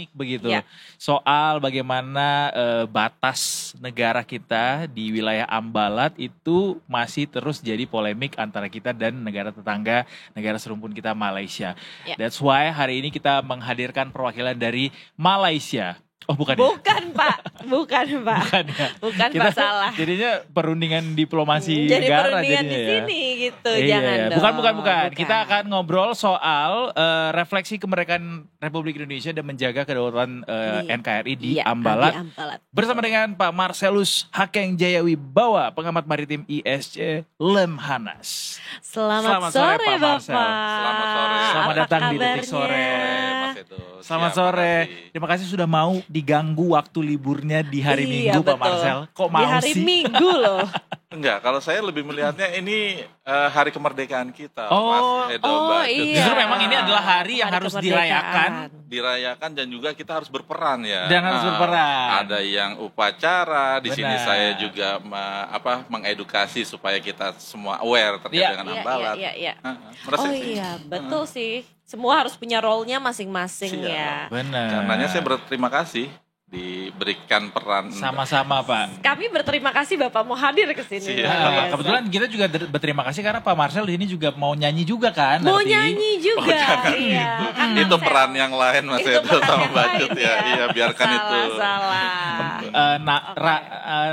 polemik begitu soal bagaimana batas negara kita di wilayah Ambalat itu masih terus jadi polemik antara kita dan negara tetangga, negara serumpun kita Malaysia. That's why hari ini kita menghadirkan perwakilan dari Malaysia. Oh bukan Pak, bukan ya. Bukan kita, Pak, salah. Jadinya perundingan diplomasi jadi negara perundingan jadinya di sini gitu, iya, jangan dong. Bukan. Kita akan ngobrol soal refleksi kemerdekaan Republik Indonesia dan menjaga kedaulatan NKRI di Ambalat. Bersama dengan Pak Marcelus Hakeng Jayawibawa, pengamat maritim ISC Lemhanas. Selamat sore Pak Marcel. Selamat sore. Selamat datang di Detik Sore. Selamat sore. Terima kasih sudah mau diganggu waktu liburnya di hari Minggu, betul. Pak Marcel. Kok mau di hari sih? Minggu loh. Enggak, kalau saya lebih melihatnya ini hari kemerdekaan kita, Oh, Mas Edo, Mbak Cut. iya. Justru memang ini adalah hari yang harus dirayakan dan juga kita harus berperan ya. Dan harus berperan. Ada yang upacara, di sini Benar. saya juga mengedukasi supaya kita semua aware terkait dengan Ambalat. Iya. Merasa Betul sih. Semua harus punya role-nya masing-masing ya. Benar. Karenanya saya berterima kasih diberikan peran. Sama-sama Pak. Kami berterima kasih Bapak mau hadir ke sini. Nah, kebetulan kita juga berterima kasih karena Pak Marcel di sini juga mau nyanyi juga kan? Mau nyanyi juga, iya. Itu peran yang lain Mas Edo sama Mbak Cut ya. Iya, biarkan itu. Salah.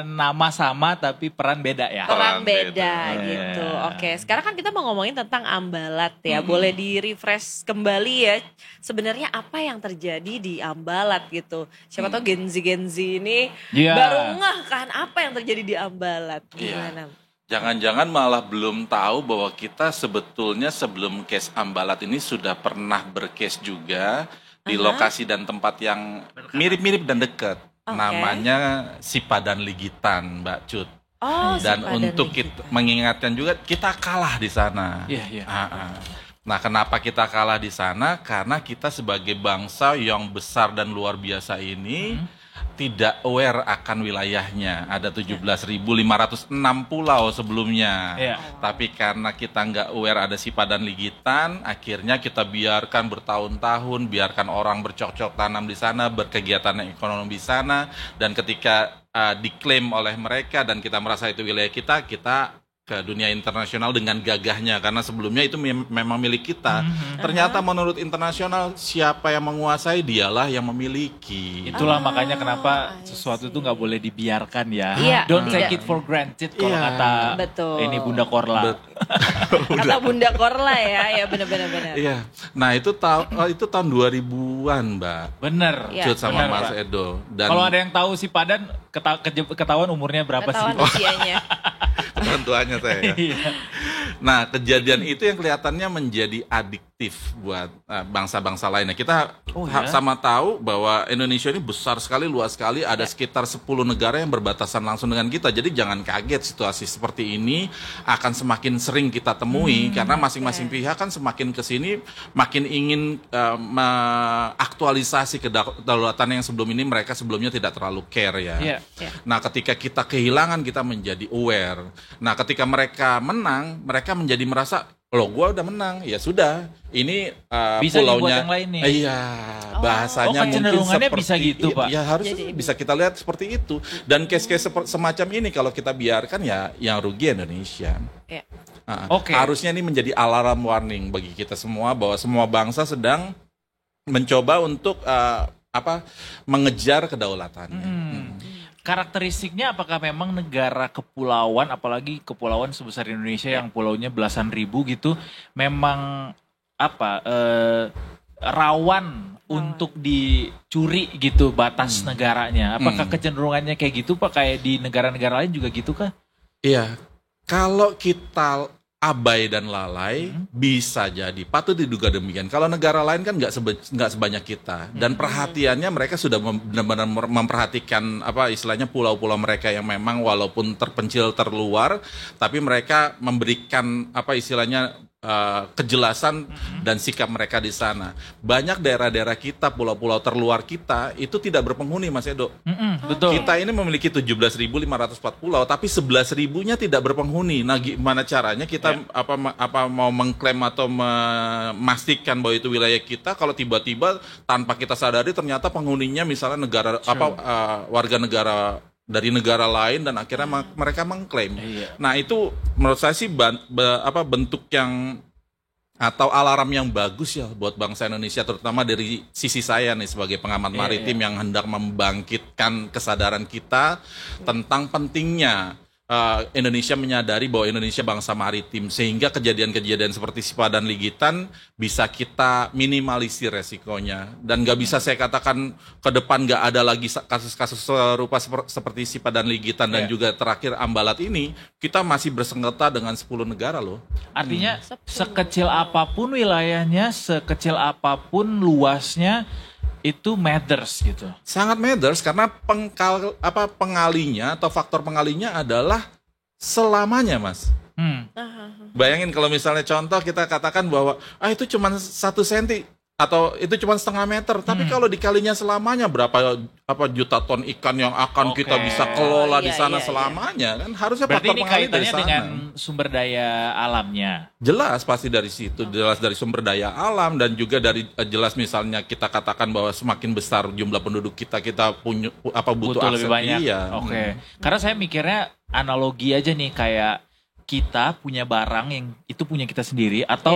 Nama sama tapi peran beda ya. Peran beda gitu. Oke, sekarang kan kita mau ngomongin tentang Ambalat ya. Boleh di-refresh kembali ya. Sebenarnya apa yang terjadi di Ambalat gitu. Siapa tahu Gen Z ini baru ngeh kan apa yang terjadi di Ambalat. Gimana? Jangan-jangan malah belum tahu bahwa kita sebetulnya sebelum case Ambalat ini sudah pernah bercase juga di lokasi dan tempat yang mirip-mirip dan dekat. Namanya Sipadan Ligitan, Mbak Cut. Dan untuk kita mengingatkan juga kita kalah di sana. Nah, kenapa kita kalah di sana? Karena kita sebagai bangsa yang besar dan luar biasa ini tidak aware akan wilayahnya. Ada 17.506 pulau sebelumnya. Tapi karena kita nggak aware ada Sipadan Ligitan, akhirnya kita biarkan bertahun-tahun, biarkan orang bercocok tanam di sana, berkegiatan ekonomi di sana, dan ketika diklaim oleh mereka dan kita merasa itu wilayah kita ke dunia internasional dengan gagahnya, karena sebelumnya itu memang milik kita. Ternyata menurut internasional siapa yang menguasai dialah yang memiliki. Itulah makanya kenapa sesuatu itu nggak boleh dibiarkan ya. Don't take it for granted kalau kata ini Bunda Korla. Kata Bunda Korla ya benar. Iya. Nah itu tahun 2000-an Mbak. Bener. Cut sama Mas Edo. Dan kalau ada yang tahu Sipadan ketahuan umurnya berapa sih? Usianya. Tentuannya saya. Nah, kejadian itu yang kelihatannya menjadi adiktif buat bangsa-bangsa lainnya. Kita sama tahu bahwa Indonesia ini besar sekali, luas sekali, ada sekitar 10 negara yang berbatasan langsung dengan kita. Jadi jangan kaget situasi seperti ini akan semakin sering kita temui karena masing-masing pihak kan semakin ke sini makin ingin mengaktualisasi kedaulatan yang sebelum ini mereka sebelumnya tidak terlalu care ya. Nah, ketika kita kehilangan kita menjadi aware. Nah, ketika mereka menang, mereka menjadi merasa, loh gue udah menang, ya sudah, ini bisa pulaunya. Yang lain nih. Iya, bahasanya mungkin seperti bisa gitu Pak. Ya harusnya bisa kita lihat seperti itu. Dan case-case semacam ini kalau kita biarkan ya yang rugi Indonesia. Harusnya ini menjadi alarm warning bagi kita semua bahwa semua bangsa sedang mencoba untuk mengejar kedaulatannya. Karakteristiknya apakah memang negara kepulauan, apalagi kepulauan sebesar Indonesia yang pulaunya belasan ribu gitu, memang rawan untuk dicuri gitu batas negaranya? Apakah kecenderungannya kayak gitu Pak? Kayak di negara-negara lain juga gitu kah? Iya, kalau kita abai dan lalai bisa jadi, patut diduga demikian. Kalau negara lain kan nggak sebanyak kita, dan perhatiannya mereka sudah benar-benar memperhatikan istilahnya pulau-pulau mereka yang memang walaupun terpencil terluar, tapi mereka memberikan istilahnya kejelasan dan sikap mereka di sana. Banyak daerah-daerah kita, pulau-pulau terluar kita itu tidak berpenghuni, Mas Edo. Betul. Kita ini memiliki 17.504 pulau, tapi 11.000-nya tidak berpenghuni. Nah, gimana caranya kita apa mau mengklaim atau memastikan bahwa itu wilayah kita kalau tiba-tiba tanpa kita sadari ternyata penghuninya misalnya warga negara dari negara lain dan akhirnya mereka mengklaim. Nah, itu menurut saya sih bentuk yang atau alarm yang bagus ya buat bangsa Indonesia, terutama dari sisi saya nih sebagai pengamat maritim yang hendak membangkitkan kesadaran kita tentang pentingnya Indonesia menyadari bahwa Indonesia bangsa maritim, sehingga kejadian-kejadian seperti Sipa dan Ligitan bisa kita minimalisir resikonya. Dan nggak bisa saya katakan ke depan nggak ada lagi kasus-kasus serupa seperti Sipa dan Ligitan dan juga terakhir Ambalat ini, kita masih bersengketa dengan 10 negara loh. Artinya sekecil apapun wilayahnya, sekecil apapun luasnya, itu matters gitu. Sangat matters karena pengalinya atau faktor pengalinya adalah selamanya, Mas. Bayangin kalau misalnya contoh kita katakan bahwa itu cuma 1 senti atau itu cuma setengah meter, tapi kalau dikalinya selamanya berapa juta ton ikan yang akan kita bisa kelola di sana selamanya, kan harusnya berarti faktor ini pengali dari kaitannya sana. dengan sumber daya alamnya. Jelas pasti dari situ, jelas dari sumber daya alam dan juga dari jelas misalnya kita katakan bahwa semakin besar jumlah penduduk kita punya butuh akses lebih banyak. Karena saya mikirnya analogi aja nih, kayak kita punya barang yang itu punya kita sendiri atau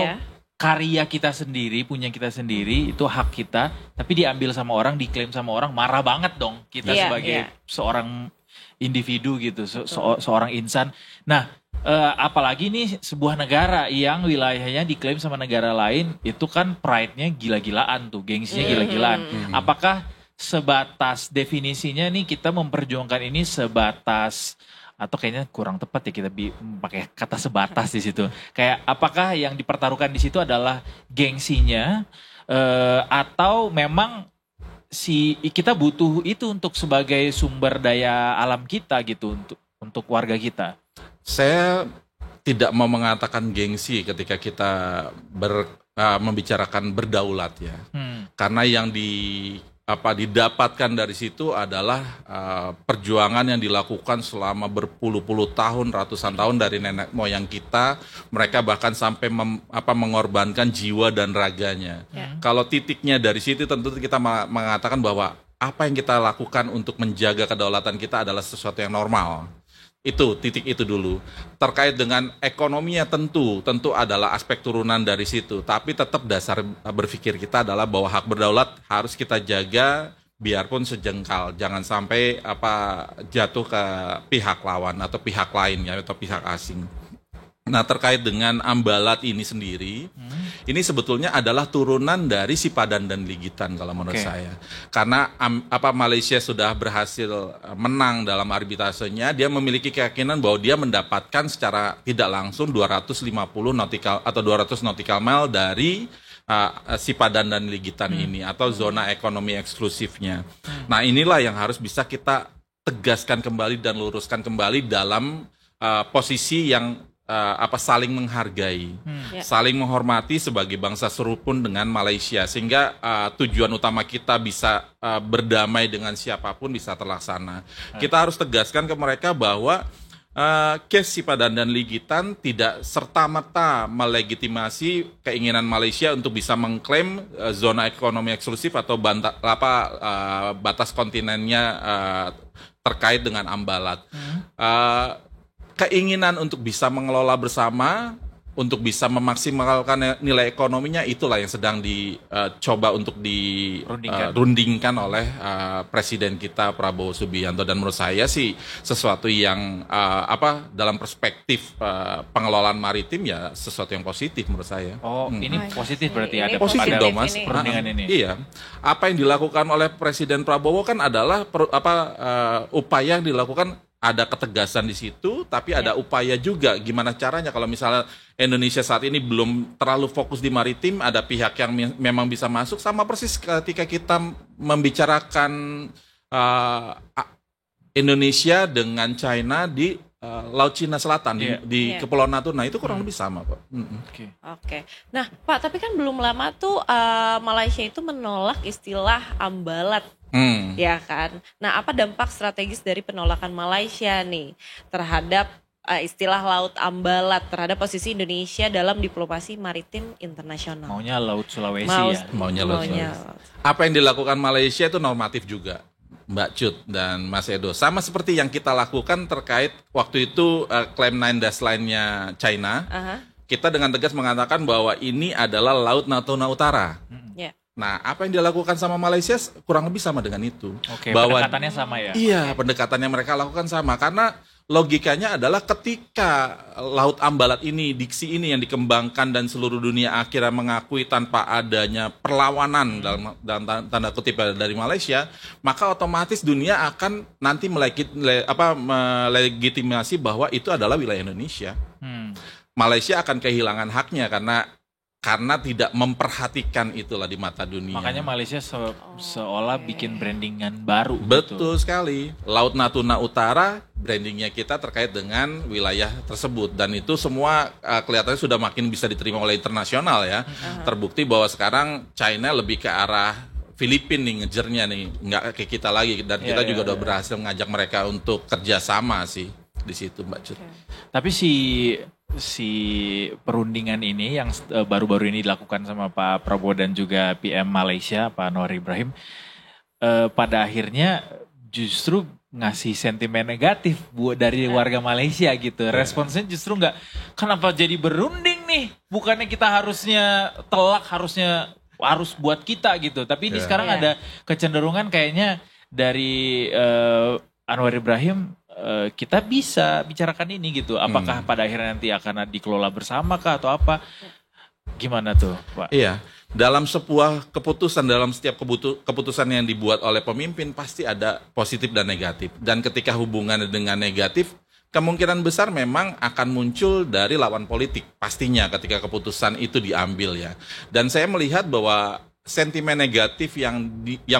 karya kita sendiri, punya kita sendiri, itu hak kita, tapi diambil sama orang, diklaim sama orang, marah banget dong kita sebagai seorang individu gitu, seorang insan. Nah, apalagi nih sebuah negara yang wilayahnya diklaim sama negara lain, itu kan pride-nya gila-gilaan tuh, gengsinya gila-gilaan. Apakah sebatas definisinya nih kita memperjuangkan ini sebatas, atau kayaknya kurang tepat ya kita pakai kata sebatas di situ. Kayak apakah yang dipertaruhkan di situ adalah gengsinya atau memang kita butuh itu untuk sebagai sumber daya alam kita gitu untuk warga kita. Saya tidak mau mengatakan gengsi ketika kita membicarakan berdaulat ya. Karena yang didapatkan dari situ adalah perjuangan yang dilakukan selama berpuluh-puluh tahun, ratusan tahun dari nenek moyang kita. Mereka bahkan sampai mengorbankan jiwa dan raganya. Kalau titiknya dari situ tentu kita mengatakan bahwa apa yang kita lakukan untuk menjaga kedaulatan kita adalah sesuatu yang normal. Itu titik itu dulu. Terkait dengan ekonominya tentu adalah aspek turunan dari situ, tapi tetap dasar berpikir kita adalah bahwa hak berdaulat harus kita jaga biarpun sejengkal, jangan sampai jatuh ke pihak lawan atau pihak lain ya, atau pihak asing. Nah, terkait dengan Ambalat ini sendiri, ini sebetulnya adalah turunan dari Sipadan dan Ligitan kalau menurut saya. Karena Malaysia sudah berhasil menang dalam arbitrasenya, dia memiliki keyakinan bahwa dia mendapatkan secara tidak langsung 250 nautical atau 200 nautical mile dari Sipadan dan Ligitan ini atau zona ekonomi eksklusifnya. Nah, inilah yang harus bisa kita tegaskan kembali dan luruskan kembali dalam posisi yang saling menghargai, saling menghormati sebagai bangsa serupun dengan Malaysia, sehingga tujuan utama kita bisa berdamai dengan siapapun bisa terlaksana. Kita harus tegaskan ke mereka bahwa case Sipadan dan Ligitan tidak serta-merta melegitimasi keinginan Malaysia untuk bisa mengklaim zona ekonomi eksklusif atau batas kontinennya terkait dengan Ambalat. Keinginan untuk bisa mengelola bersama, untuk bisa memaksimalkan nilai ekonominya, itulah yang sedang dicoba untuk dirundingkan oleh Presiden kita Prabowo Subianto. Dan menurut saya sih sesuatu yang dalam perspektif pengelolaan maritim ya sesuatu yang positif menurut saya. Ini positif berarti ada positif dong, Mas. Perundingan ini. Iya, apa yang dilakukan oleh Presiden Prabowo kan adalah upaya yang dilakukan. Ada ketegasan di situ, tapi ada upaya juga gimana caranya kalau misalnya Indonesia saat ini belum terlalu fokus di maritim, ada pihak yang memang bisa masuk, sama persis ketika kita membicarakan Indonesia dengan China di Laut Cina Selatan di Iya. Kepulauan Natuna itu kurang lebih sama kok. Oke. Oke. Nah, Pak, tapi kan belum lama tuh Malaysia itu menolak istilah ambalat, ya kan? Nah, apa dampak strategis dari penolakan Malaysia nih terhadap istilah laut ambalat terhadap posisi Indonesia dalam diplomasi maritim internasional? Maunya Laut Sulawesi ya. Maunya Laut Sulawesi. Apa yang dilakukan Malaysia itu normatif juga, Mbak Cut dan Mas Edo. Sama seperti yang kita lakukan terkait waktu itu klaim 9 dash line-nya China. Kita dengan tegas mengatakan bahwa ini adalah Laut Natuna Utara. Ya. Nah, apa yang dilakukan sama Malaysia kurang lebih sama dengan itu. Oke, bahwa pendekatannya sama ya. Iya, pendekatannya mereka lakukan sama karena logikanya adalah ketika Laut Ambalat ini, diksi ini yang dikembangkan dan seluruh dunia akhirnya mengakui tanpa adanya perlawanan dalam tanda kutip dari Malaysia, maka otomatis dunia akan nanti melegitimasi bahwa itu adalah wilayah Indonesia. Malaysia akan kehilangan haknya karena tidak memperhatikan itulah di mata dunia. Makanya Malaysia seolah bikin brandingan baru. Betul sekali. Laut Natuna Utara brandingnya kita terkait dengan wilayah tersebut dan itu semua kelihatannya sudah makin bisa diterima oleh internasional ya. Terbukti bahwa sekarang China lebih ke arah Filipina nih ngejernya nih, nggak kayak kita lagi dan kita juga udah berhasil ngajak mereka untuk kerjasama sih di situ, Mbak Cut. Tapi si perundingan ini yang baru-baru ini dilakukan sama Pak Prabowo dan juga PM Malaysia Pak Anwar Ibrahim pada akhirnya justru ngasih sentimen negatif dari warga Malaysia gitu. Responsnya justru nggak, kenapa jadi berunding nih? Bukannya kita harusnya telak, harus buat kita gitu. Tapi ini sekarang ada kecenderungan kayaknya dari Anwar Ibrahim, kita bisa bicarakan ini gitu. Apakah pada akhirnya nanti akan dikelola bersama kah atau apa? Gimana tuh, Pak? Iya, dalam sebuah keputusan, dalam setiap keputusan yang dibuat oleh pemimpin pasti ada positif dan negatif. Dan ketika hubungannya dengan negatif, kemungkinan besar memang akan muncul dari lawan politik pastinya ketika keputusan itu diambil ya. Dan saya melihat bahwa sentimen negatif yang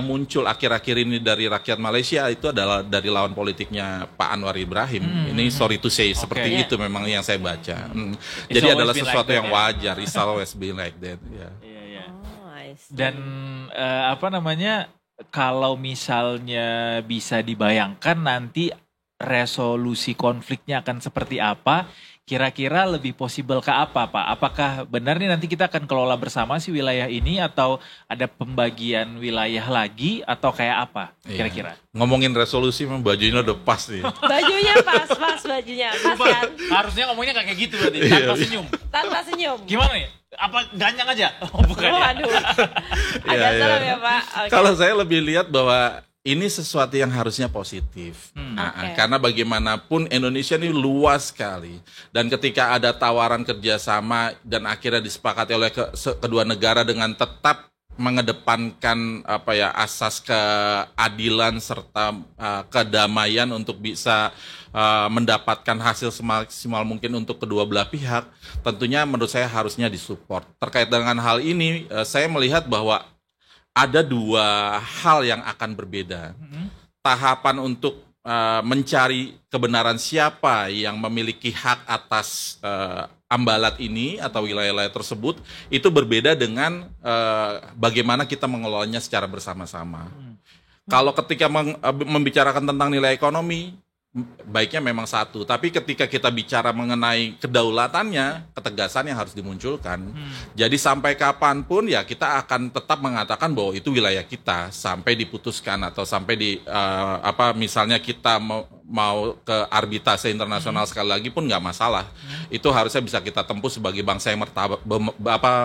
muncul akhir-akhir ini dari rakyat Malaysia itu adalah dari lawan politiknya Pak Anwar Ibrahim. Ini sorry to say seperti itu memang yang saya baca. Jadi adalah sesuatu yang wajar. It's always been like that. Iya. Dan kalau misalnya bisa dibayangkan nanti resolusi konfliknya akan seperti apa? Kira-kira lebih possible ke apa, Pak? Apakah benar nih nanti kita akan kelola bersama si wilayah ini atau ada pembagian wilayah lagi atau kayak apa kira-kira? Ngomongin resolusi memang bajunya udah pas nih. Bajunya pas bajunya. Pas kan? Harusnya ngomongnya kayak gitu berarti, tanpa senyum. Tanpa senyum. Gimana nih? Apa ganyang aja? Oh, bukan. Waduh. Agak serem ya, Pak. Okay. Kalau saya lebih lihat bahwa ini sesuatu yang harusnya positif. Karena bagaimanapun Indonesia ini luas sekali. Dan ketika ada tawaran kerjasama dan akhirnya disepakati oleh kedua negara dengan tetap mengedepankan asas keadilan serta kedamaian untuk bisa mendapatkan hasil semaksimal mungkin untuk kedua belah pihak, tentunya menurut saya harusnya disupport. Terkait dengan hal ini, saya melihat bahwa ada dua hal yang akan berbeda. Tahapan untuk mencari kebenaran siapa yang memiliki hak atas ambalat ini atau wilayah-wilayah tersebut itu berbeda dengan bagaimana kita mengelolanya secara bersama-sama. Kalau ketika membicarakan tentang nilai ekonomi, baiknya memang satu. Tapi ketika kita bicara mengenai kedaulatannya, ketegasan yang harus dimunculkan. Jadi sampai kapanpun ya kita akan tetap mengatakan bahwa itu wilayah kita sampai diputuskan atau sampai misalnya kita mau ke arbitrase internasional sekali lagi pun nggak masalah. Itu harusnya bisa kita tempuh sebagai bangsa yang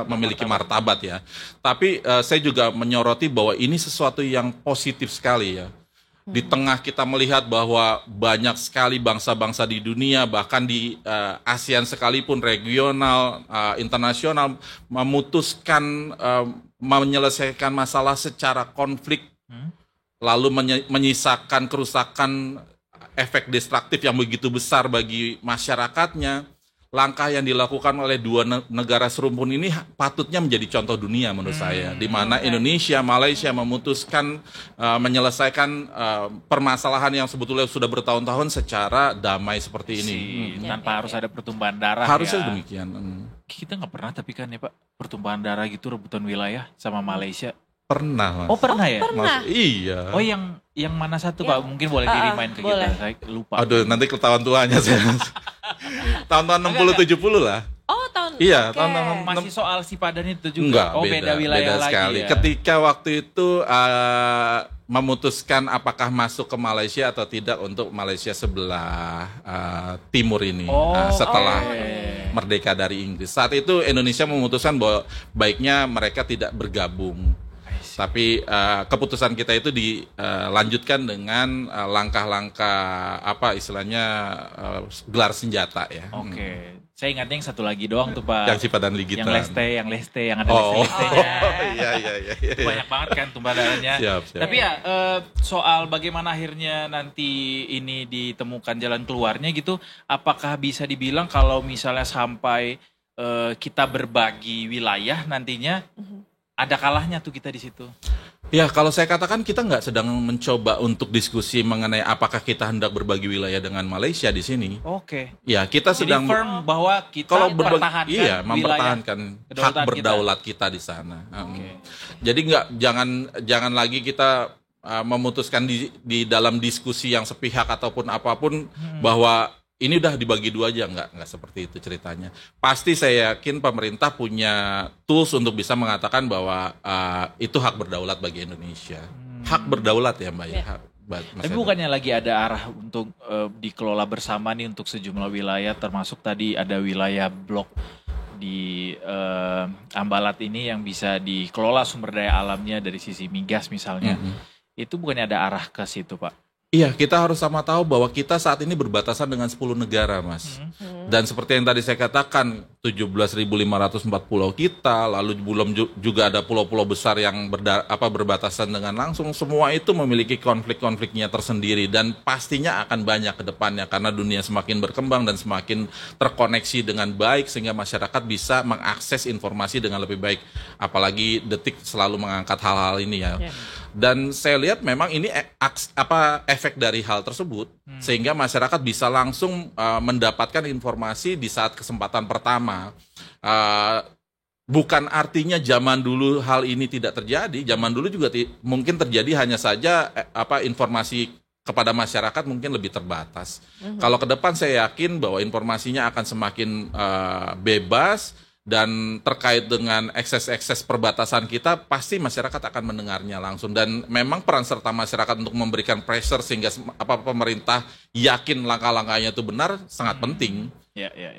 memiliki martabat ya. Tapi saya juga menyoroti bahwa ini sesuatu yang positif sekali ya. Di tengah kita melihat bahwa banyak sekali bangsa-bangsa di dunia, bahkan di ASEAN sekalipun, regional, internasional, memutuskan menyelesaikan masalah secara konflik, lalu menyisakan kerusakan efek destruktif yang begitu besar bagi masyarakatnya, langkah yang dilakukan oleh dua negara serumpun ini patutnya menjadi contoh dunia menurut saya, di mana Indonesia, Malaysia memutuskan menyelesaikan permasalahan yang sebetulnya sudah bertahun-tahun secara damai seperti ini. Tanpa harus ada pertumpahan darah. Harusnya ya. demikian. Kita nggak pernah tapi kan ya Pak, pertumpahan darah gitu rebutan wilayah sama Malaysia. Pernah, Mas. Oh pernah ya? Pernah. Iya. Oh yang mana satu Pak? Mungkin boleh di-remind ke boleh. kita. Saya lupa. Aduh, nanti ketahuan tuanya saya. Tahun-tahun 60-70 lah. Oh tahun. Iya, oke. tahun-tahun Masih soal Sipadan itu juga. Enggak, oh beda wilayah lagi sekali. ya. Ketika waktu itu memutuskan apakah masuk ke Malaysia atau tidak untuk Malaysia sebelah timur ini setelah merdeka dari Inggris. Saat itu Indonesia memutuskan bahwa baiknya mereka tidak bergabung. Tapi keputusan kita itu dilanjutkan dengan langkah-langkah apa istilahnya gelar senjata ya. Oke. Saya ingatnya yang satu lagi doang tuh Pak. Yang Sipadan Ligitan. Yang leste, yang ada Oh, leste-lestenya. iya. Banyak banget kan tumpah darahnya. Siap. Tapi ya soal bagaimana akhirnya nanti ini ditemukan jalan keluarnya gitu, apakah bisa dibilang kalau misalnya sampai kita berbagi wilayah nantinya ada kalahnya tuh kita di situ? Ya, kalau saya katakan kita nggak sedang mencoba untuk diskusi mengenai apakah kita hendak berbagi wilayah dengan Malaysia di sini. Oke. Ya, kita Jadi sedang firm bahwa kita kalau mempertahankan mempertahankan hak kedaulatan berdaulat kita di sana. Oke. Jadi jangan lagi kita memutuskan di dalam diskusi yang sepihak ataupun apapun bahwa ini udah dibagi dua aja, nggak seperti itu ceritanya. Pasti saya yakin pemerintah punya tools untuk bisa mengatakan bahwa itu hak berdaulat bagi Indonesia. Hak berdaulat ya Mbak ya. Tapi bukannya lagi ada arah untuk dikelola bersama nih untuk sejumlah wilayah, termasuk tadi ada wilayah blok di Ambalat ini yang bisa dikelola sumber daya alamnya dari sisi migas misalnya. Itu bukannya ada arah ke situ Pak? Iya, kita harus sama tahu bahwa kita saat ini berbatasan dengan 10 negara, Mas. Dan seperti yang tadi saya katakan, 17.504 pulau kita, lalu belum juga ada pulau-pulau besar yang berbatasan dengan langsung. Semua itu memiliki konflik-konfliknya tersendiri dan pastinya akan banyak ke depannya karena dunia semakin berkembang dan semakin terkoneksi dengan baik sehingga masyarakat bisa mengakses informasi dengan lebih baik. Apalagi Detik selalu mengangkat hal-hal ini ya. Dan saya lihat memang ini efek dari hal tersebut sehingga masyarakat bisa langsung mendapatkan informasi di saat kesempatan pertama. Bukan artinya zaman dulu hal ini tidak terjadi. Zaman dulu juga mungkin terjadi, hanya saja informasi kepada masyarakat mungkin lebih terbatas. Kalau ke depan saya yakin bahwa informasinya akan semakin bebas. Dan terkait dengan ekses-ekses perbatasan kita, pasti masyarakat akan mendengarnya langsung. Dan memang peran serta masyarakat untuk memberikan pressure sehingga pemerintah yakin langkah-langkahnya itu benar sangat penting.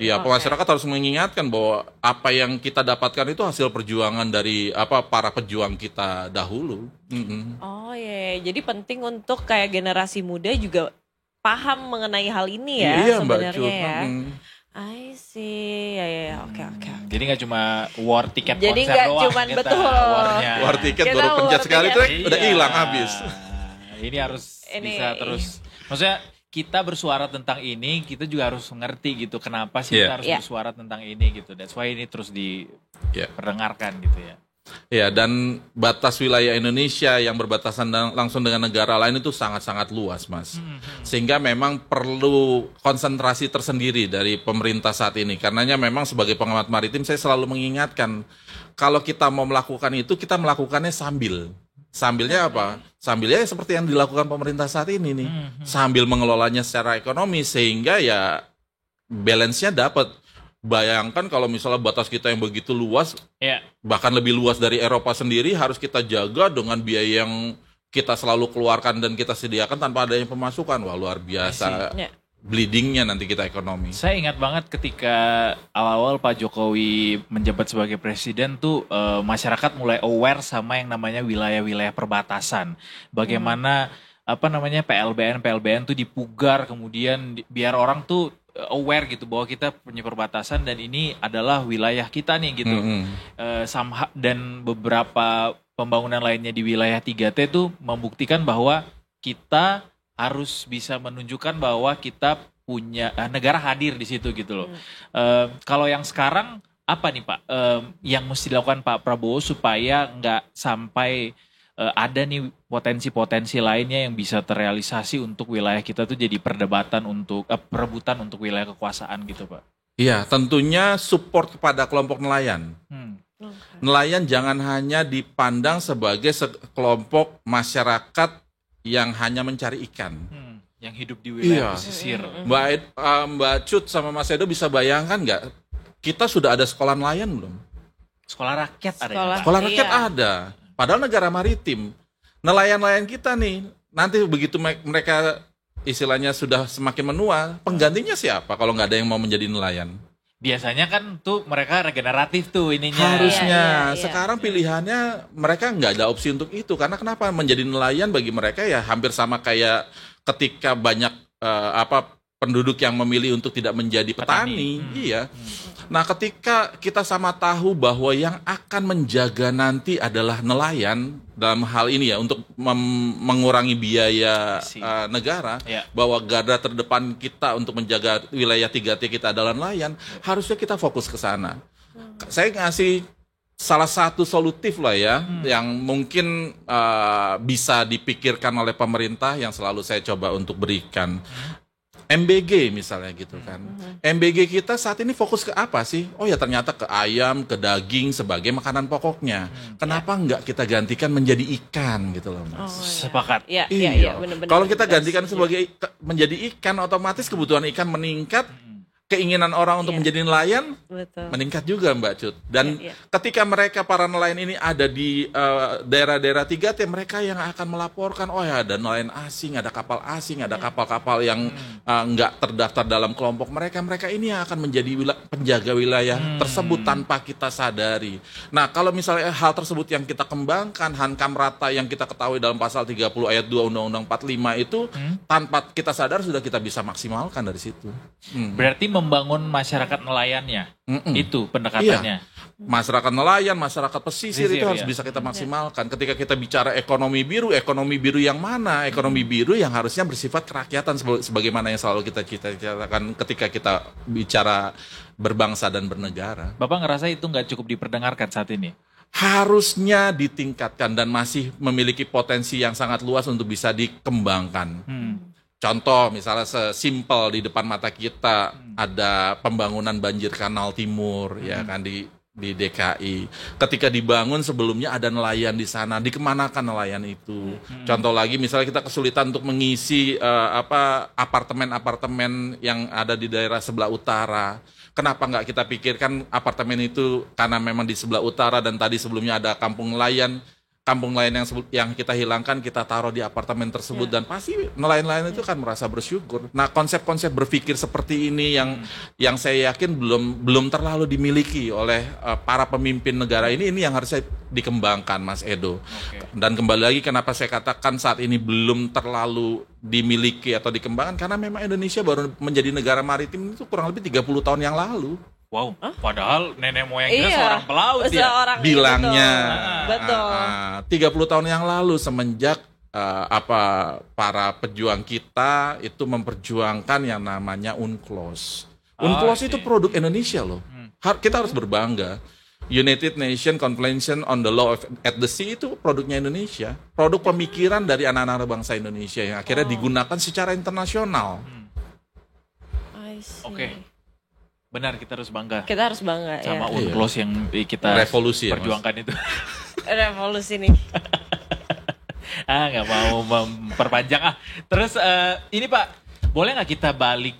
Ya, masyarakat harus mengingatkan bahwa apa yang kita dapatkan itu hasil perjuangan dari para pejuang kita dahulu. Oh iya, jadi penting untuk kayak generasi muda juga paham mengenai hal ini ya Iya, sebenarnya Mbak Cut. ya. I see, ya, oke. Jadi nggak cuma war tiket Jadi konser nggak doang cuman kita betul. warnya. War tiket Kita baru pencet war sekali tiket. tuh udah hilang habis. Ini harus bisa terus. Maksudnya kita bersuara tentang ini, kita juga harus mengerti gitu kenapa sih kita harus bersuara tentang ini gitu. That's why ini terus diperdengarkan gitu ya. Ya, dan batas wilayah Indonesia yang berbatasan langsung dengan negara lain itu sangat-sangat luas, Mas. Sehingga memang perlu konsentrasi tersendiri dari pemerintah saat ini. Karenanya memang sebagai pengamat maritim saya selalu mengingatkan, kalau kita mau melakukan itu, kita melakukannya sambil. Sambilnya apa? Sambilnya seperti yang dilakukan pemerintah saat ini nih. Sambil mengelolanya secara ekonomi sehingga ya balance-nya dapat. Bayangkan kalau misalnya batas kita yang begitu luas, bahkan lebih luas dari Eropa sendiri, harus kita jaga dengan biaya yang kita selalu keluarkan dan kita sediakan tanpa adanya pemasukan. Wah, luar biasa bleedingnya nanti kita ekonomi. Saya ingat banget ketika awal-awal Pak Jokowi menjabat sebagai presiden tuh masyarakat mulai aware sama yang namanya wilayah-wilayah perbatasan. Bagaimana PLBN tuh dipugar, kemudian biar orang tuh aware gitu bahwa kita punya perbatasan dan ini adalah wilayah kita nih gitu. Dan beberapa pembangunan lainnya di wilayah 3T itu membuktikan bahwa kita harus bisa menunjukkan bahwa kita punya negara hadir di situ gitu loh. Kalau yang sekarang apa nih Pak yang mesti dilakukan Pak Prabowo supaya nggak sampai ada nih potensi-potensi lainnya yang bisa terrealisasi untuk wilayah kita tuh jadi perdebatan untuk perebutan untuk wilayah kekuasaan gitu Pak. Iya, tentunya support kepada kelompok nelayan. Nelayan jangan hanya dipandang sebagai sekelompok masyarakat yang hanya mencari ikan. Yang hidup di wilayah pesisir. Mbak Cut sama Mas Edo bisa bayangkan nggak? Kita sudah ada sekolah nelayan belum? Sekolah rakyat ada. Sekolah rakyat ada. Padahal negara maritim. Nelayan-nelayan kita nih, nanti begitu mereka istilahnya sudah semakin menua, penggantinya siapa kalau nggak ada yang mau menjadi nelayan? Biasanya kan tuh mereka regeneratif tuh ininya. Harusnya. Sekarang pilihannya mereka nggak ada opsi untuk itu. Karena kenapa? Menjadi nelayan bagi mereka ya hampir sama kayak ketika banyak penduduk yang memilih untuk tidak menjadi petani. Iya. Nah, ketika kita sama tahu bahwa yang akan menjaga nanti adalah nelayan dalam hal ini ya untuk mengurangi biaya negara, bahwa garda terdepan kita untuk menjaga wilayah 3T kita adalah nelayan, harusnya kita fokus ke sana. Saya ngasih salah satu solutif lah ya, yang mungkin bisa dipikirkan oleh pemerintah yang selalu saya coba untuk berikan. MBG misalnya gitu kan. MBG kita saat ini fokus ke apa sih? Oh ya ternyata ke ayam, ke daging sebagai makanan pokoknya. Kenapa enggak kita gantikan menjadi ikan gitu loh Mas? Sepakat. Iya, benar-benar. Kalau kita gantikan sebagai menjadi ikan, otomatis kebutuhan ikan meningkat. Keinginan orang untuk menjadi nelayan meningkat juga Mbak Cut. Dan ketika mereka para nelayan ini ada di daerah-daerah 3T, mereka yang akan melaporkan, oh ya ada nelayan asing, ada kapal asing, ada kapal-kapal yang nggak terdaftar dalam kelompok mereka. Mereka ini yang akan menjadi penjaga wilayah tersebut tanpa kita sadari. Nah kalau misalnya hal tersebut yang kita kembangkan, hankam rata yang kita ketahui dalam pasal 30 ayat 2 Undang-Undang 45 itu, tanpa kita sadar sudah kita bisa maksimalkan dari situ. Berarti membangun masyarakat nelayannya, itu pendekatannya. Masyarakat nelayan, masyarakat pesisir itu harus bisa kita maksimalkan. Ketika kita bicara ekonomi biru yang mana? Ekonomi biru yang harusnya bersifat kerakyatan sebagaimana yang selalu kita cita-citakan ketika kita bicara berbangsa dan bernegara. Bapak ngerasa itu nggak cukup diperdengarkan saat ini? Harusnya ditingkatkan dan masih memiliki potensi yang sangat luas untuk bisa dikembangkan. Contoh misalnya sesimpel di depan mata kita ada pembangunan banjir kanal timur ya kan di DKI. Ketika dibangun sebelumnya ada nelayan di sana, dikemanakan nelayan itu? Contoh lagi misalnya kita kesulitan untuk mengisi apartemen-apartemen yang ada di daerah sebelah utara. Kenapa nggak kita pikirkan apartemen itu karena memang di sebelah utara dan tadi sebelumnya ada kampung nelayan yang kita hilangkan, kita taruh di apartemen tersebut dan pasti nelayan-nelayan itu kan merasa bersyukur. Nah konsep-konsep berpikir seperti ini yang saya yakin belum terlalu dimiliki oleh para pemimpin negara ini yang harusnya dikembangkan Mas Edo. Dan kembali lagi kenapa saya katakan saat ini belum terlalu dimiliki atau dikembangkan, karena memang Indonesia baru menjadi negara maritim itu kurang lebih 30 tahun yang lalu. Wow, padahal nenek moyang kita seorang pelaut ya. Bilangnya. Betul. 30 tahun yang lalu semenjak para pejuang kita itu memperjuangkan yang namanya UNCLOS. UNCLOS itu produk Indonesia loh. Kita harus berbangga. United Nations Convention on the Law at the Sea itu produknya Indonesia. Produk pemikiran dari anak-anak bangsa Indonesia yang akhirnya digunakan secara internasional. Oke. Benar, kita harus bangga. Kita harus bangga sama UNCLOS yang kita revolusi perjuangkan itu. Revolusi nih. Nggak mau memperpanjang. Terus ini Pak, boleh nggak kita balik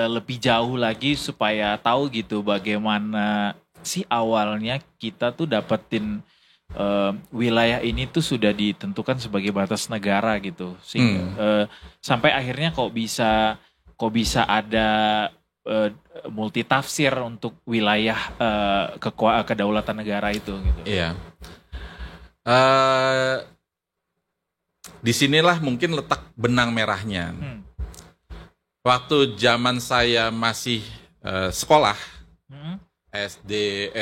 lebih jauh lagi supaya tahu gitu bagaimana sih awalnya kita tuh dapetin wilayah ini tuh sudah ditentukan sebagai batas negara gitu. Sampai akhirnya kok bisa ada multitafsir untuk wilayah kedaulatan negara itu gitu. Iya. Disinilah mungkin letak benang merahnya. Waktu zaman saya masih sekolah, SD,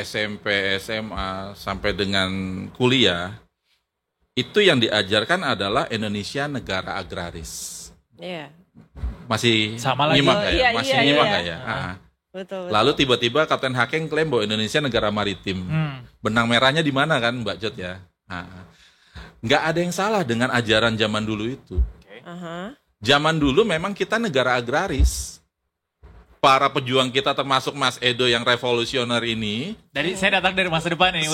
SMP, SMA sampai dengan kuliah, itu yang diajarkan adalah Indonesia negara agraris. masih Sama lagi. nyimak nggak ya? Iya, Masih iya, nyimak iya. nggak ya? Betul. Lalu tiba-tiba Kapten Hakeng klaim bahwa Indonesia negara maritim. Benang merahnya di mana kan Mbak Jod ya? Nggak ada yang salah dengan ajaran zaman dulu itu. Zaman dulu memang kita negara agraris. Para pejuang kita termasuk Mas Edo yang revolusioner ini. Saya datang dari masa depan nih.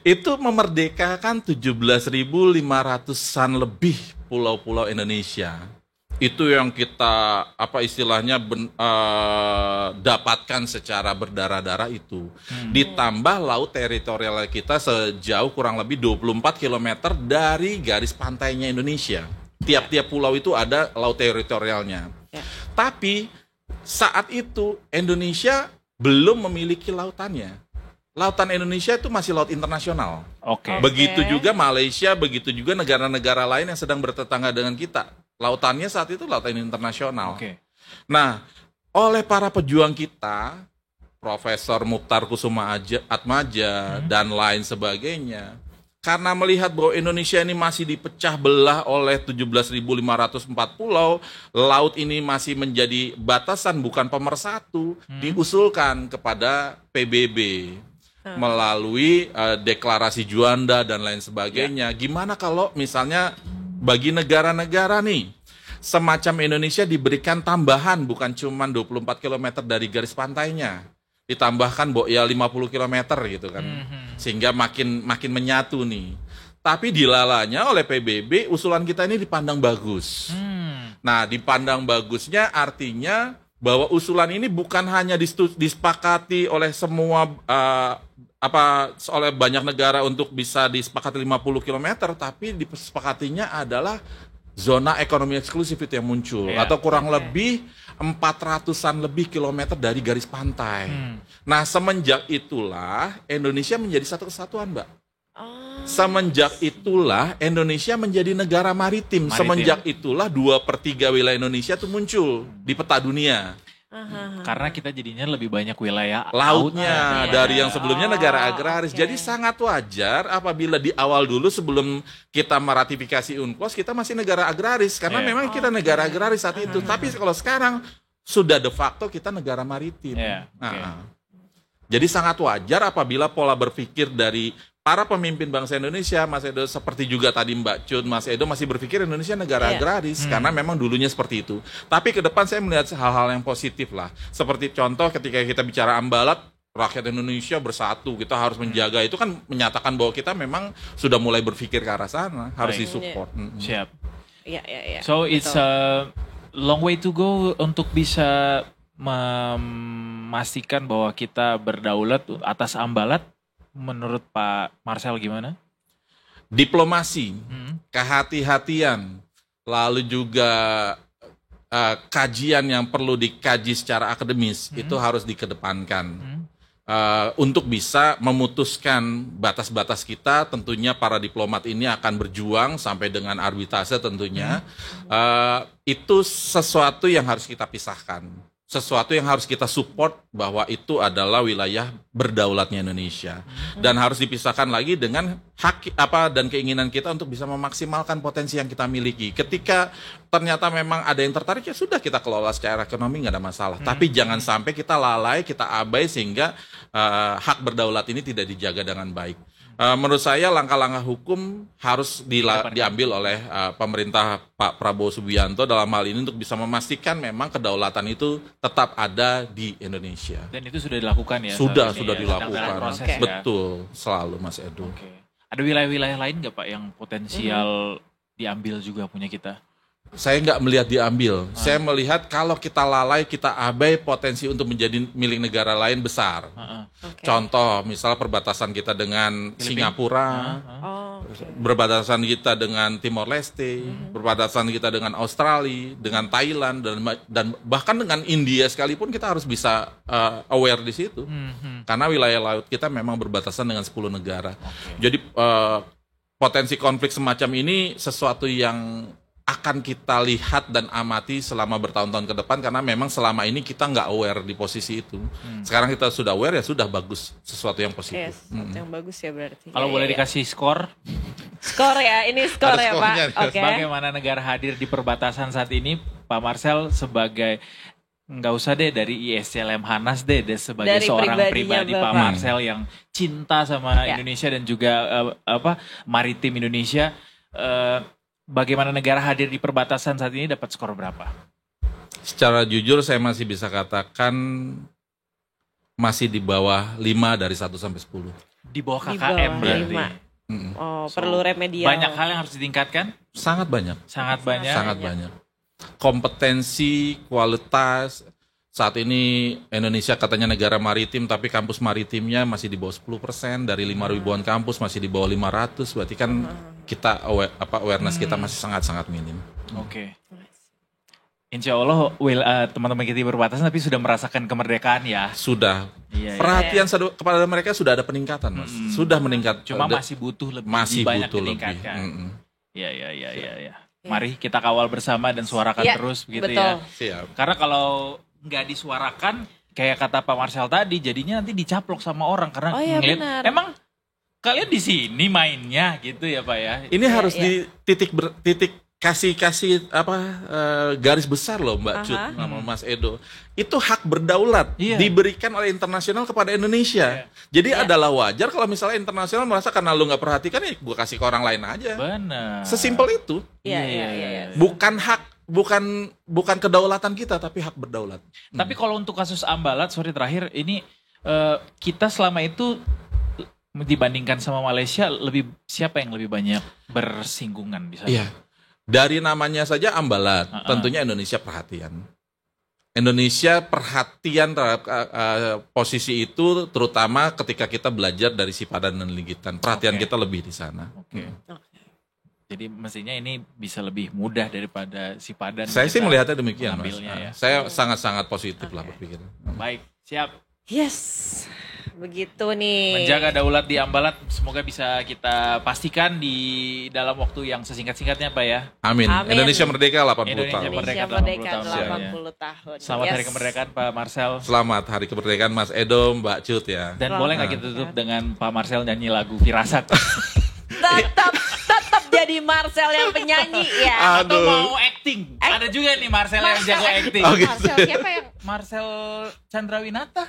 Itu memerdekakan 17.500-an lebih pulau-pulau Indonesia. Itu yang kita dapatkan secara berdarah-darah itu. Ditambah laut teritorial kita sejauh kurang lebih 24 km dari garis pantainya Indonesia. Tiap-tiap pulau itu ada laut teritorialnya. Tapi saat itu Indonesia belum memiliki lautannya. Lautan Indonesia itu masih laut internasional. Begitu juga Malaysia, begitu juga negara-negara lain yang sedang bertetangga dengan kita. Lautannya saat itu lautan internasional. Nah, oleh para pejuang kita, Profesor Mukhtar Kusuma Atmaja dan lain sebagainya, karena melihat bahwa Indonesia ini masih dipecah belah oleh 17.504 pulau, laut ini masih menjadi batasan bukan pemersatu, diusulkan kepada PBB melalui deklarasi Juanda dan lain sebagainya. Gimana kalau misalnya bagi negara-negara nih, semacam Indonesia diberikan tambahan bukan cuma 24 km dari garis pantainya, ditambahkan 50 km gitu kan, sehingga makin menyatu nih. Tapi dilalanya oleh PBB usulan kita ini dipandang bagus. Nah, dipandang bagusnya artinya bahwa usulan ini bukan hanya disepakati oleh semua oleh banyak negara untuk bisa disepakati 50 km, tapi disepakatinya adalah zona ekonomi eksklusif itu yang muncul, atau kurang lebih 400-an lebih kilometer dari garis pantai. Nah, semenjak itulah Indonesia menjadi satu kesatuan, Mbak. Semenjak itulah Indonesia menjadi negara maritim. Semenjak itulah 2/3 wilayah Indonesia itu muncul di peta dunia. Karena kita jadinya lebih banyak wilayah lautnya dari yang sebelumnya negara agraris. Jadi sangat wajar apabila di awal dulu sebelum kita meratifikasi UNCLOS kita masih negara agraris karena memang kita negara agraris saat itu. Tapi kalau sekarang sudah de facto kita negara maritim. Jadi sangat wajar apabila pola berpikir dari para pemimpin bangsa Indonesia, Mas Edo seperti juga tadi Mbak Cud, Mas Edo masih berpikir Indonesia negara agraris karena memang dulunya seperti itu. Tapi ke depan saya melihat hal-hal yang positif lah. Seperti contoh ketika kita bicara Ambalat, rakyat Indonesia bersatu, kita harus menjaga, itu kan menyatakan bahwa kita memang sudah mulai berpikir ke arah sana, harus disupport. Siap. Iya. So it's a long way to go untuk bisa memastikan bahwa kita berdaulat atas Ambalat. Menurut Pak Marcel gimana? Diplomasi, kehati-hatian, lalu juga kajian yang perlu dikaji secara akademis itu harus dikedepankan untuk bisa memutuskan batas-batas kita. Tentunya para diplomat ini akan berjuang sampai dengan arbitrase tentunya. Itu sesuatu yang harus kita pisahkan. Sesuatu yang harus kita support bahwa itu adalah wilayah berdaulatnya Indonesia dan harus dipisahkan lagi dengan hak dan keinginan kita untuk bisa memaksimalkan potensi yang kita miliki. Ketika ternyata memang ada yang tertarik, ya sudah kita kelola secara ekonomi, nggak ada masalah. Tapi jangan sampai kita lalai, kita abai sehingga hak berdaulat ini tidak dijaga dengan baik. Menurut saya langkah-langkah hukum harus diambil oleh pemerintah Pak Prabowo Subianto dalam hal ini untuk bisa memastikan memang kedaulatan itu tetap ada di Indonesia. Dan itu sudah dilakukan ya? Sudah dilakukan. Betul, selalu Mas Edo. Ada wilayah-wilayah lain nggak Pak yang potensial diambil juga punya kita? Saya nggak melihat diambil. Saya melihat kalau kita lalai, kita abai, potensi untuk menjadi milik negara lain besar. Contoh, misal perbatasan kita dengan Singapura, perbatasan kita dengan Timor Leste, perbatasan kita dengan Australia, dengan Thailand, dan bahkan dengan India sekalipun kita harus bisa aware di situ. Karena wilayah laut kita memang berbatasan dengan 10 negara. Jadi potensi konflik semacam ini sesuatu yang akan kita lihat dan amati selama bertahun-tahun ke depan karena memang selama ini kita nggak aware di posisi itu. Sekarang kita sudah aware, ya sudah bagus, sesuatu yang positif. Sesuatu yang bagus ya berarti. Kalau boleh dikasih skor? Skor ya, ini skor Ada ya Pak. skornya nih. Oke. Bagaimana negara hadir di perbatasan saat ini, Pak Marcel sebagai nggak usah deh dari ISC Lemhanas deh sebagai Dari seorang pribadinya pribadi Pak Bapak. Marcel yang cinta sama Ya. Indonesia dan juga maritim Indonesia. Bagaimana negara hadir di perbatasan saat ini dapat skor berapa? Secara jujur saya masih bisa katakan masih di bawah 5 dari 1 sampai 10. Di bawah Di KKM bawah berarti. 5. Mm-mm. Oh, So, perlu remedial. Banyak hal yang harus ditingkatkan. Sangat banyak. Sangat banyak. Sangat banyak. Kompetensi, kualitas. Saat ini Indonesia katanya negara maritim, tapi kampus maritimnya masih di bawah 10%. Dari 5 ribuan kampus masih di bawah 500. Berarti kan kita awareness kita masih sangat-sangat minim. Oke. Insya Allah teman-teman kita di perbatasan tapi sudah merasakan kemerdekaan ya. Sudah. Iya, iya. Perhatian kepada mereka sudah ada peningkatan, Mas. Sudah meningkat. Cuma masih butuh lebih masih banyak butuh lebih. ditingkatkan. Mm-mm. Iya. Mari kita kawal bersama dan suarakan Iya, terus begitu betul. ya. Siap. Karena kalau nggak disuarakan, kayak kata Pak Marcel tadi, jadinya nanti dicaplok sama orang karena Oh iya, ngeliat, benar. emang kalian di sini mainnya gitu ya Pak ya. Ini Iya, harus iya. di titik kasih garis besar loh Mbak Aha. Cut sama Mas Edo. Itu hak berdaulat Iya. diberikan oleh internasional kepada Indonesia. Jadi Iya. adalah wajar kalau misalnya internasional merasa karena lu nggak perhatikan ya gue kasih ke orang lain aja. Benar. Sesimpel itu. Iya. Bukan hak, bukan kedaulatan kita tapi hak berdaulat. Tapi kalau untuk kasus Ambalat, sorry terakhir, ini kita selama itu dibandingkan sama Malaysia, siapa yang lebih banyak bersinggungan di sana? Iya. Dari namanya saja Ambalat, tentunya Indonesia perhatian. Indonesia perhatian terhadap posisi itu terutama ketika kita belajar dari Sipadan dan Ligitan. Perhatian Oke. kita lebih di sana. Oke. Jadi mestinya ini bisa lebih mudah daripada Sipadan. Saya sih kita melihatnya demikian, Mas. mengambilnya ya. Saya sangat-sangat positif lah berpikir. Baik, siap. Yes. Begitu nih. Menjaga daulat di Ambalat semoga bisa kita pastikan di dalam waktu yang sesingkat-singkatnya Pak ya. Amin. Amin. Indonesia merdeka 80 Indonesia tahun. merdeka. Indonesia merdeka 80 tahun, 80 tahun. Selamat Yes. Hari Kemerdekaan Pak Marcel. Selamat Hari Kemerdekaan Mas Edo, Mbak Cut ya. Dan Selamat boleh nggak kita tutup dengan Pak Marcel nyanyi lagu Firasat? Tetap jadi Marcel yang penyanyi ya. Atau Aduh. mau acting? Ada juga nih Marcel yang jago acting. Oh, gitu. Marcel siapa yang? Marcel Chandrawinata.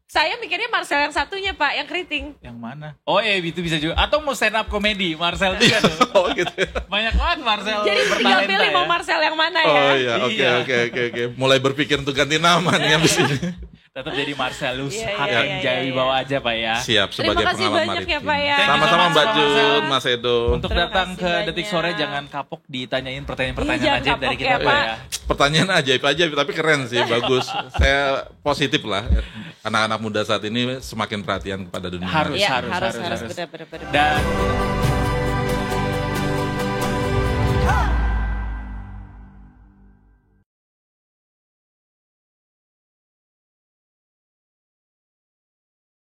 Saya mikirnya Marcel yang satunya Pak, yang keriting. Yang mana? Oh itu bisa juga. Atau mau stand up komedi, Marcel juga tuh. Oh gitu. Banyak banget Marcel Jadi tinggal bertalenta pilih ya. mau Marcel yang mana ya. Oh iya, Iya. oke. Mulai berpikir untuk ganti nama nih habis ini. Tetap jadi Marcelus, Iya, hak iya, yang iya, jauh iya. bawa aja Pak ya. Siap sebagai Terima kasih pengalaman banyak ya, maritim. Pak, ya. Thank you so Sama-sama much, Mbak Pak Jun, Marcel. Mas Edo. Untuk Terima datang kasih ke banyak. Detik Sore jangan kapok ditanyain Iya, pertanyaan-pertanyaan jangan aja dari kapok kita ya, Pak Pak. ya. Pertanyaan ajaib tapi keren sih, bagus. Saya positif lah. Anak-anak muda saat ini semakin perhatian kepada dunia. Harus, Iya, harus. benar. Dan